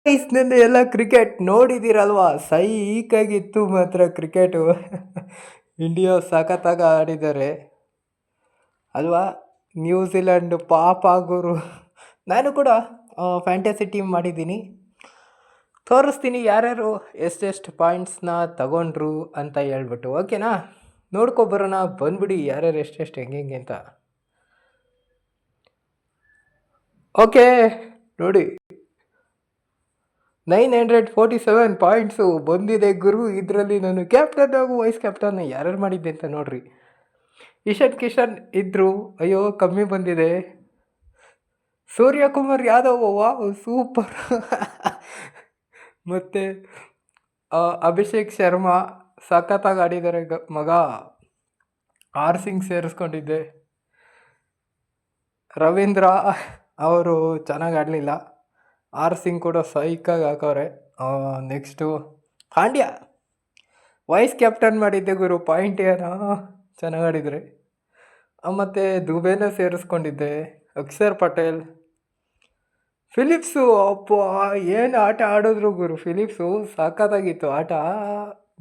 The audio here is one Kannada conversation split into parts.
ಗೈಸ್ ನೆನ್ನೆ ಎಲ್ಲ ಕ್ರಿಕೆಟ್ ನೋಡಿದ್ದೀರಲ್ವಾ? ಸೈಕಾಗಿತ್ತು ಮಾತ್ರ ಕ್ರಿಕೆಟು. ಇಂಡಿಯಾ ಸಖತ್ತಾಗಿ ಆಡಿದ್ದಾರೆ ಅಲ್ವಾ? ನ್ಯೂಜಿಲೆಂಡ್ ಪಾಪ ಗುರು. ನಾನು ಕೂಡ ಫ್ಯಾಂಟಸಿ ಟೀಮ್ ಮಾಡಿದ್ದೀನಿ. ತೋರಿಸ್ತೀನಿ ಯಾರ್ಯಾರು ಎಷ್ಟೆಷ್ಟು ಪಾಯಿಂಟ್ಸ್ನ ತಗೊಂಡ್ರು ಅಂತ ಹೇಳ್ಬಿಟ್ಟು, ಓಕೆನಾ? ನೋಡ್ಕೊಬರೋಣ, ಬಂದ್ಬಿಡಿ ಯಾರ್ಯಾರು ಎಷ್ಟೆಷ್ಟು ಹೆಂಗೆ ಅಂತ. ಓಕೆ ನೋಡಿ, 947 ಪಾಯಿಂಟ್ಸು ಬಂದಿದೆ ಗುರು. ಇದರಲ್ಲಿ ನಾನು ಕ್ಯಾಪ್ಟನ್ ಹಾಗೂ ವೈಸ್ ಕ್ಯಾಪ್ಟನ್ ಯಾರ್ಯಾರು ಮಾಡಿದ್ದೆ ಅಂತ ನೋಡ್ರಿ. ಇಶಾನ್ ಕಿಶನ್ ಇದ್ದರು, ಅಯ್ಯೋ ಕಮ್ಮಿ ಬಂದಿದೆ. Suryakumar Yadav, wow super. ಮತ್ತು ಅಭಿಷೇಕ್ ಶರ್ಮಾ ಸಖತ್ತಾಗಿ ಆಡಿದ್ದಾರೆ ಮಗ. ಆರ್ ಸಿಂಗ್ ಸೇರಿಸ್ಕೊಂಡಿದ್ದೆ. ರವೀಂದ್ರ ಅವರು ಚೆನ್ನಾಗಿ ಆಡಲಿಲ್ಲ. ಆರ್ ಸಿಂಗ್ ಕೂಡ ಸೈಕಾಗಿ ಹಾಕವ್ರೆ. ನೆಕ್ಸ್ಟು ಪಾಂಡ್ಯ ವೈಸ್ ಕ್ಯಾಪ್ಟನ್ ಮಾಡಿದ್ದೆ ಗುರು. ಪಾಯಿಂಟ್ ಏನೋ ಚೆನ್ನಾಗಿ ಆಡಿದರೆ. ಮತ್ತು ದುಬೇನ ಸೇರಿಸ್ಕೊಂಡಿದ್ದೆ. ಅಕ್ಷರ್ ಪಟೇಲ್, ಫಿಲಿಪ್ಸು, ಅಪ್ಪ ಏನು ಆಟ ಆಡಿದ್ರು ಗುರು. ಫಿಲಿಪ್ಸು ಸಖತ್ತಾಗಿತ್ತು ಆಟ.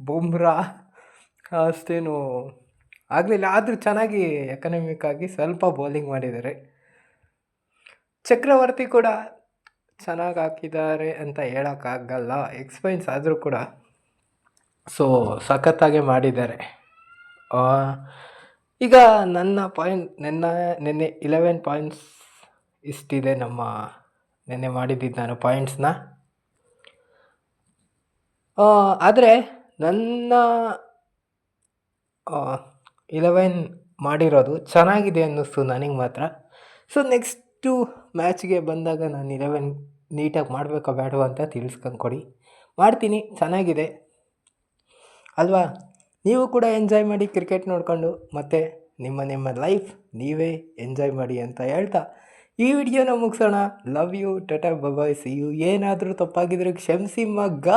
ಬುಮ್ರಾ ಅಷ್ಟೇನು ಆಗಲಿಲ್ಲ, ಆದರೂ ಚೆನ್ನಾಗಿ ಎಕನಾಮಿಕ್ ಆಗಿ ಸ್ವಲ್ಪ ಬೌಲಿಂಗ್ ಮಾಡಿದ್ದಾರೆ. ಚಕ್ರವರ್ತಿ ಕೂಡ ಚೆನ್ನಾಗಿ ಹಾಕಿದ್ದಾರೆ ಅಂತ ಹೇಳೋಕ್ಕಾಗಲ್ಲ, ಎಕ್ಸ್ಪೀರಿಯನ್ಸ್ ಆದರೂ ಕೂಡ. ಸೊ ಸಖತ್ತಾಗೆ ಮಾಡಿದ್ದಾರೆ. ಈಗ ನನ್ನ ಪಾಯಿಂಟ್ ನೆನ್ನೆ 11 ಪಾಯಿಂಟ್ಸ್ ಇಷ್ಟಿದೆ. ನೆನ್ನೆ ಮಾಡಿದ್ದಿದ್ದು ನಾನು ಪಾಯಿಂಟ್ಸ್ನ. ಆದರೆ ನನ್ನ 11 ಮಾಡಿರೋದು ಚೆನ್ನಾಗಿದೆ ಅನ್ನಿಸ್ತು ನನಗೆ ಮಾತ್ರ. ಸೊ ನೆಕ್ಸ್ಟು ಮ್ಯಾಚ್ಗೆ ಬಂದಾಗ ನಾನು 11 ನೀಟಾಗಿ ಮಾಡಬೇಕೋ ಬೇಡವೋ ಅಂತ ತಿಳಿಸ್ಕೊಂಡು ಕೊಡಿ. ಮಾಡ್ತೀನಿ, ಚೆನ್ನಾಗಿದೆ ಅಲ್ವಾ? ನೀವು ಕೂಡ ಎಂಜಾಯ್ ಮಾಡಿ ಕ್ರಿಕೆಟ್ ನೋಡಿಕೊಂಡು, ಮತ್ತು ನಿಮ್ಮ ಲೈಫ್ ನೀವೇ ಎಂಜಾಯ್ ಮಾಡಿ ಅಂತ ಹೇಳ್ತಾ ಈ ವಿಡಿಯೋನ ಮುಗಿಸೋಣ. Love you, tata, bye, see you. ಏನಾದರೂ ತಪ್ಪಾಗಿದ್ರೆ ಕ್ಷಮಿಸಿ ಮಗ.